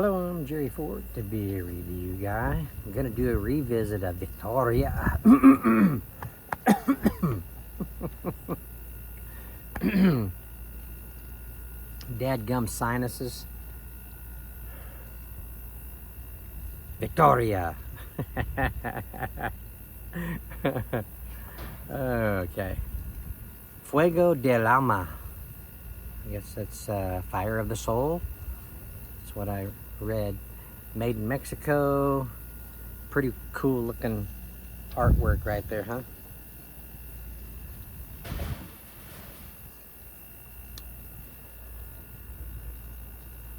Hello, I'm Jerry Ford, the beer review guy. I'm gonna do a revisit of Victoria. Dadgum sinuses. Victoria. Okay. Fuego del Alma. I guess that's Fire of the Soul. That's what I read. Made in Mexico. Pretty cool looking artwork right there, huh?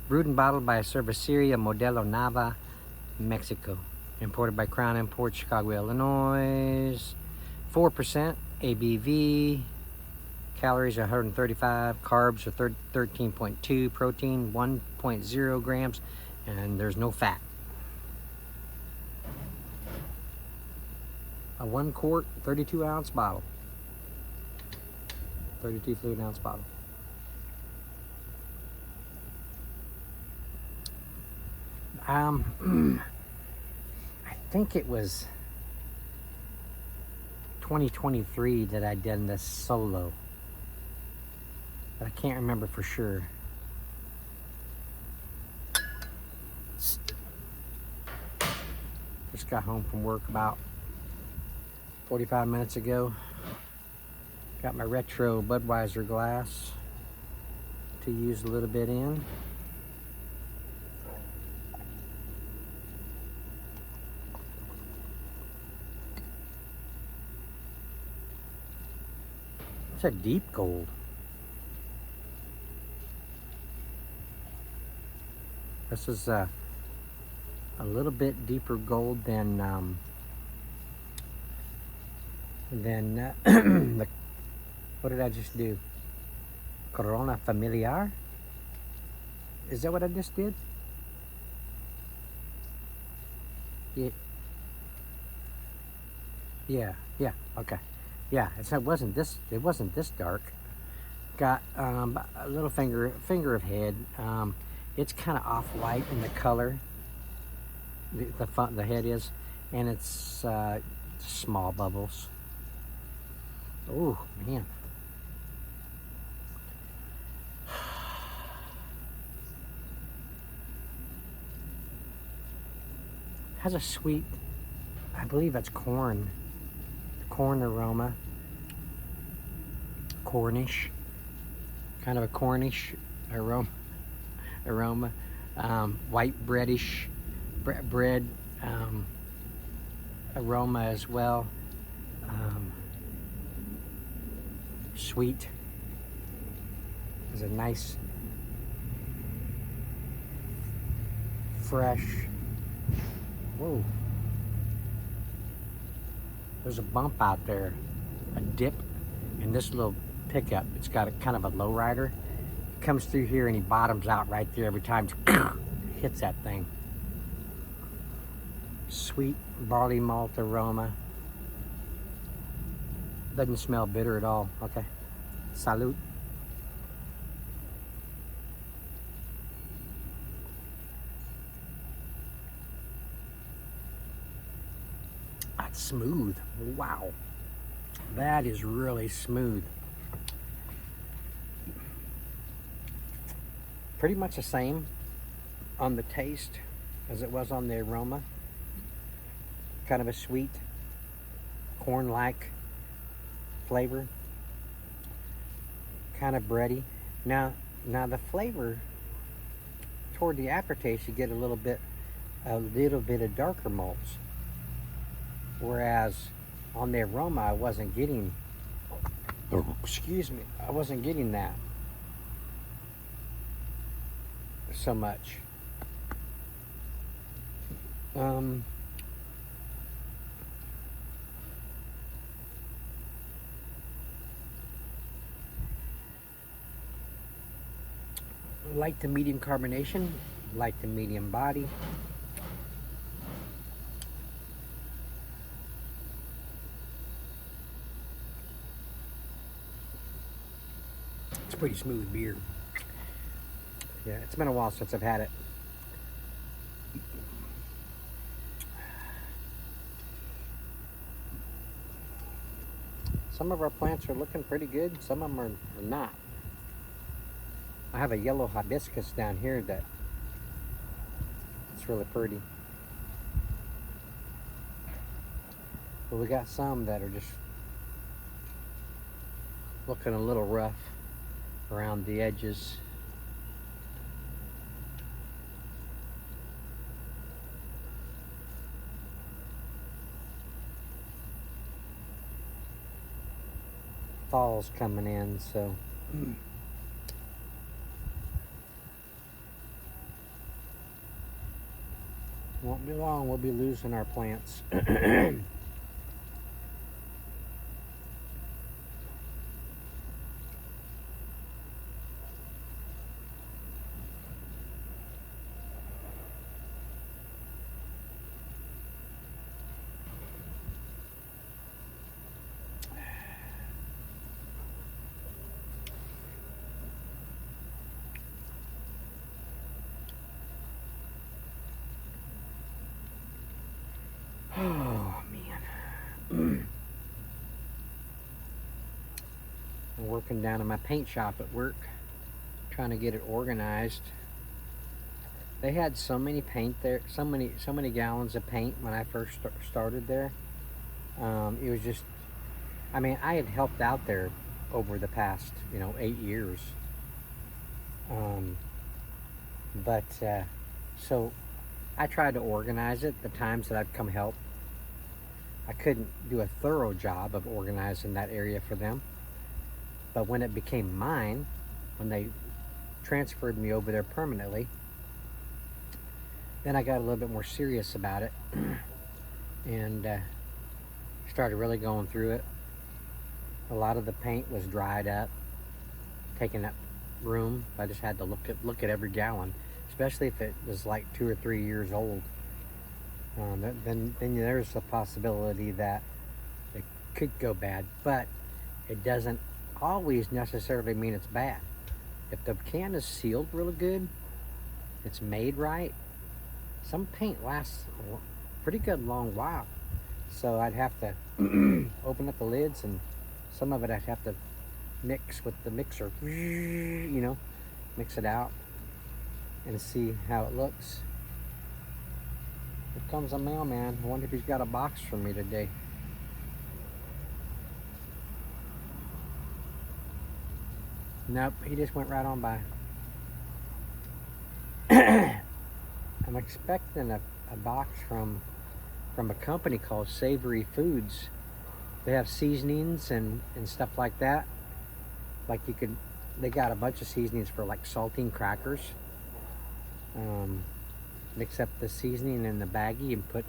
Brewed and bottled by Cerveza Modelo Nava, Mexico. Imported by Crown Imports, Chicago, Illinois. 4% ABV. Calories are 135. Carbs are 13.2. Protein 1.0 grams. And there's no fat. A 1 quart, 32 ounce bottle. 32 fluid ounce bottle. I think it was 2023 that I did this solo, but I can't remember for sure. Just got home from work about 45 minutes ago. Got my retro Budweiser glass to use a little bit in. It's a deep gold. This is a little bit deeper gold than the, what did I just do? Corona Familiar? Is that what I just did? Yeah, okay. Yeah, it wasn't this dark. Got a little finger of head. It's kind of off-white in the color. The head is, and it's small bubbles. Oh man. Has a sweet, I believe that's corn aroma. Cornish, kind of a Cornish aroma. White breadish bread aroma as well. Sweet. There's a nice fresh. Whoa. There's a bump out there, a dip in this little pickup. It's got a kind of a low rider. It comes through here and he bottoms out right there every time it hits that thing. Sweet barley malt aroma. Doesn't smell bitter at all. Okay. Salud. That's smooth. Wow. That is really smooth. Pretty much the same on the taste as it was on the aroma. Kind of a sweet, corn-like flavor. Kind of bready. Now the flavor toward the aftertaste, you get a little bit of darker malts. Whereas on the aroma, I wasn't getting, I wasn't getting that so much. Light to medium carbonation, light to medium body. It's pretty smooth beer. Yeah, it's been a while since I've had it. some of our plants are looking pretty good, some of them are not. I have a yellow hibiscus down here that it's really pretty. But we got some that are just looking a little rough around the edges. Fall's coming in, so won't be long, we'll be losing our plants. Oh man. I'm working down in my paint shop at work, trying to get it organized. They had so many paint there, so many gallons of paint when I first started there. It was just, I mean, I had helped out there over the past, 8 years. So I tried to organize it the times that I'd come help. I couldn't do a thorough job of organizing that area for them. But when it became mine, when they transferred me over there permanently, then I got a little bit more serious about it and started really going through it. A lot of the paint was dried up, taking up room. I just had to look at every gallon, especially if it was like 2 or 3 years old. Then there's a possibility that it could go bad, but it doesn't always necessarily mean it's bad. If the can is sealed really good, it's made right, some paint lasts a pretty good long while. So I'd have to open up the lids, and some of it I'd have to mix with the mixer, mix it out and see how it looks. Here comes a mailman. I wonder if he's got a box for me today. Nope, he just went right on by. I'm expecting a box from a company called Savory Foods. They have seasonings and stuff like that. Like they got a bunch of seasonings for like saltine crackers. Mix up the seasoning in the baggie and put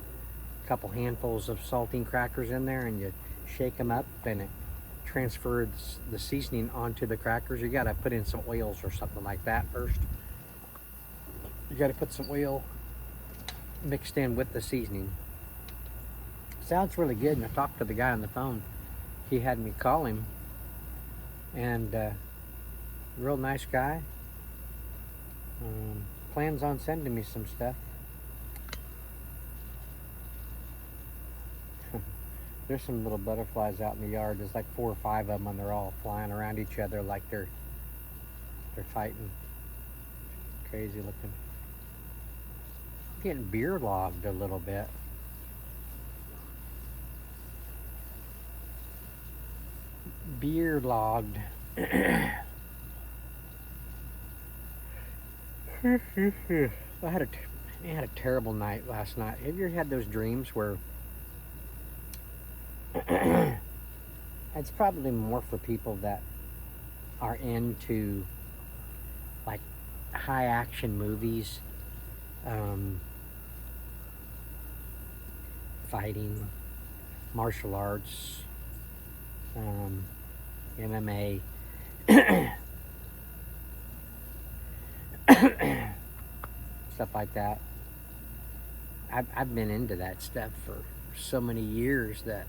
a couple handfuls of saltine crackers in there, and you shake them up, and it transfers the seasoning onto the crackers. You got to put in some oils or something like that first. You got to put some oil mixed in with the seasoning. Sounds really good. And I talked to the guy on the phone. He had me call him, and real nice guy. Plans on sending me some stuff. There's some little butterflies out in the yard. There's like 4 or 5 of them, and they're all flying around each other like they're fighting. Crazy looking. I'm getting beer logged a little bit. Beer logged. I had a terrible night last night. Have you ever had those dreams where it's probably more for people that are into like high action movies, fighting, martial arts, MMA, stuff like that. I've been into that stuff for so many years that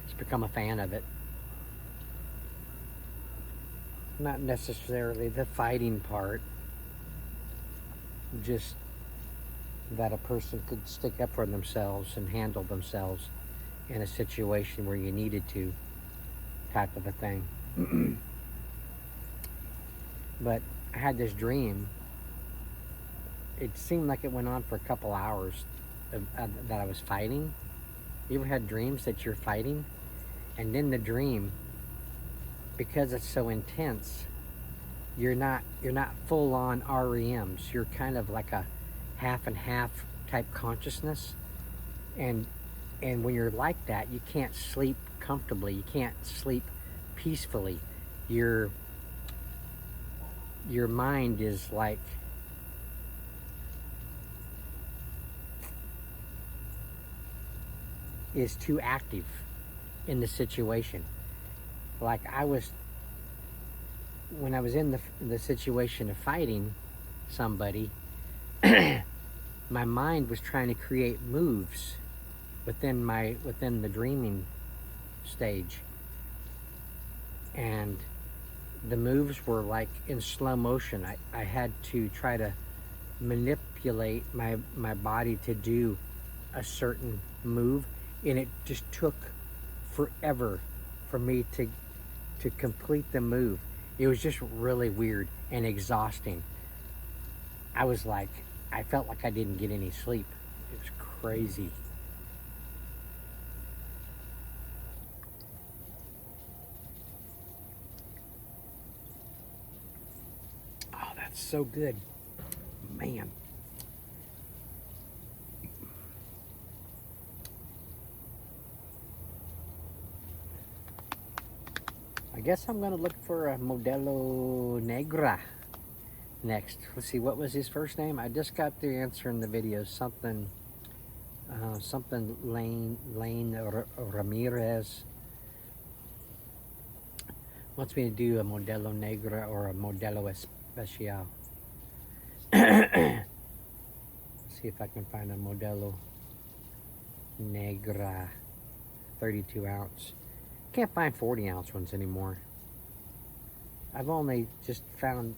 it's become a fan of it. Not necessarily the fighting part, just that a person could stick up for themselves and handle themselves in a situation where you needed to, type of a thing. But I had this dream. It seemed like it went on for a couple hours that I was fighting. You ever had dreams that you're fighting? And in the dream, because it's so intense, you're not full on REMs. You're kind of like a half and half type consciousness. And when you're like that, you can't sleep comfortably. You can't sleep peacefully. Your mind is like is too active in the situation. Like when I was in the situation of fighting somebody, my mind was trying to create moves within the dreaming stage, and the moves were like in slow motion. I had to try to manipulate my body to do a certain move, and it just took forever for me to complete the move. It was just really weird and exhausting. I felt like I didn't get any sleep. It was crazy. Oh, that's so good, man. I guess I'm gonna look for a Modelo Negra next. Let's see, what was his first name? I just got the answer in the video. Something Lane Ramirez wants me to do a Modelo Negra or a Modelo Especial. See if I can find a Modelo Negra 32 ounce. Can't find 40 ounce ones anymore. I've only just found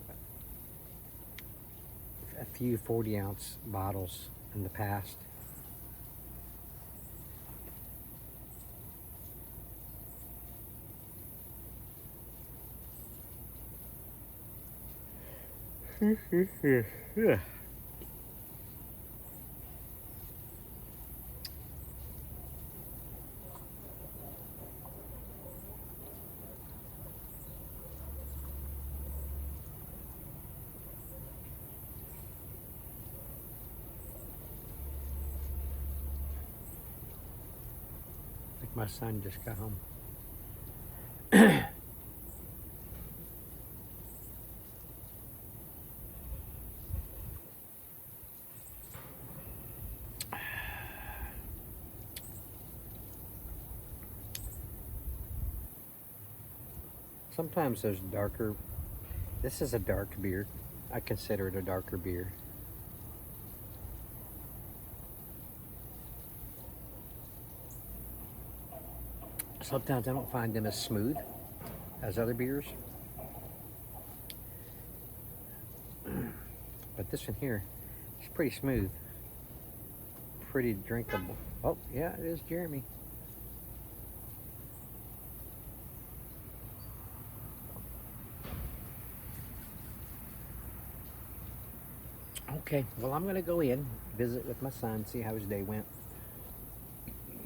a few 40 ounce bottles in the past. My son just got home. Sometimes there's darker. This is a dark beer. I consider it a darker beer. Sometimes I don't find them as smooth as other beers. But this one here is pretty smooth. Pretty drinkable. Oh, yeah, it is Jeremy. Okay, well, I'm going to go in, visit with my son, see how his day went.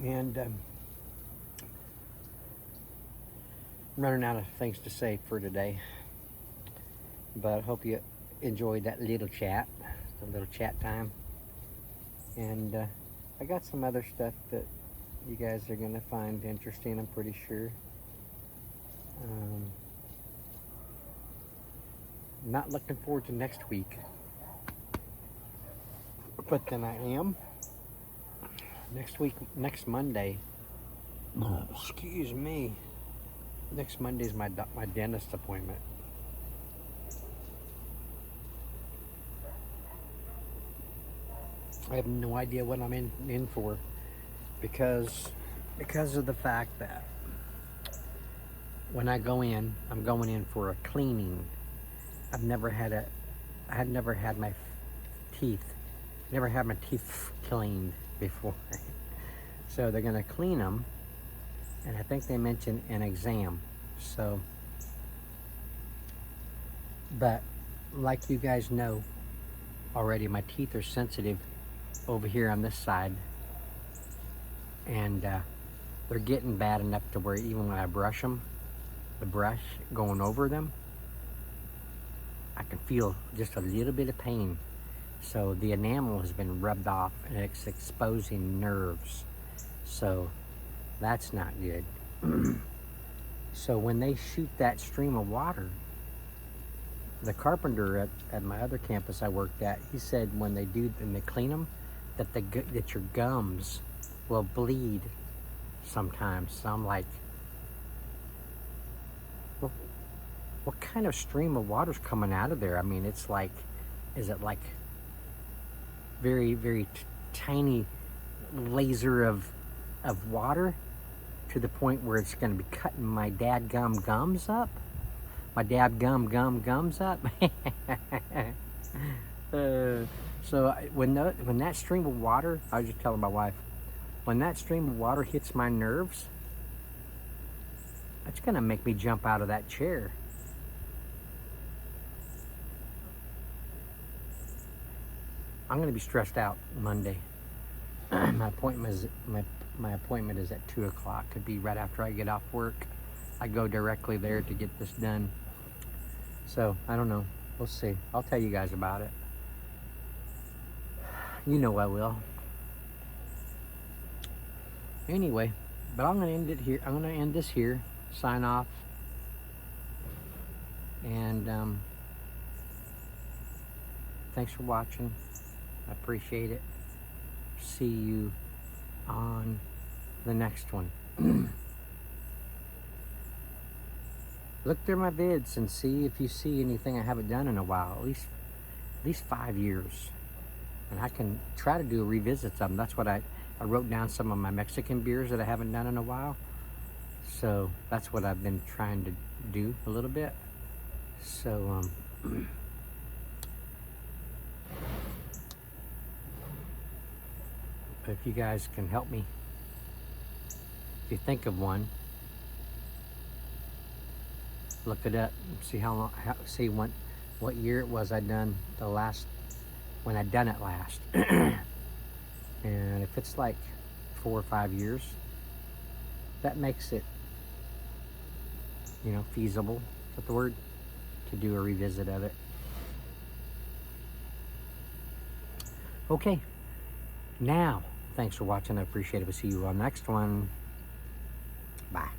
And I'm running out of things to say for today. But I hope you enjoyed that little chat, a little chat time. And I got some other stuff that you guys are going to find interesting, I'm pretty sure. Not looking forward to next week. But then I am. Next week, next Monday. Excuse me. Next Monday is my dentist appointment. I have no idea what I'm in for, because of the fact that when I go in, I'm going in for a cleaning. I had never had my teeth cleaned before. So they're gonna clean them, And I think they mentioned an exam. So, but like you guys know already, my teeth are sensitive over here on this side. And they're getting bad enough to where even when I brush them, the brush going over them, I can feel just a little bit of pain. So the enamel has been rubbed off and it's exposing nerves. So that's not good. So when they shoot that stream of water, the carpenter at my other campus I worked at, he said when they do and they clean them, that your gums will bleed sometimes. So I'm like, well, what kind of stream of water's coming out of there? I mean, it's like, is it like very, very tiny laser of water to the point where it's going to be cutting my dadgum gums up? My dadgum gums up? So when that stream of water, I was just telling my wife, when that stream of water hits my nerves, it's gonna make me jump out of that chair. I'm gonna be stressed out Monday. My appointment is at 2 o'clock. Could be right after I get off work. I go directly there to get this done. So I don't know. We'll see. I'll tell you guys about it. You know I will. Anyway, but I'm gonna end it here. I'm gonna end this here. Sign off. And thanks for watching. I appreciate it. See you on the next one. Look through my vids and see if you see anything I haven't done in a while. At least 5 years. And I can try to do a revisit of them. That's what I wrote down some of my Mexican beers that I haven't done in a while. So that's what I've been trying to do a little bit. So if you guys can help me, if you think of one, look it up and see how long, see what year it was I done the last, when I done it last. And if it's like 4 or 5 years, that makes it, you know, feasible, is that the word? To do a revisit of it. Okay, now, thanks for watching. I appreciate it. We'll see you on the next one. Bye.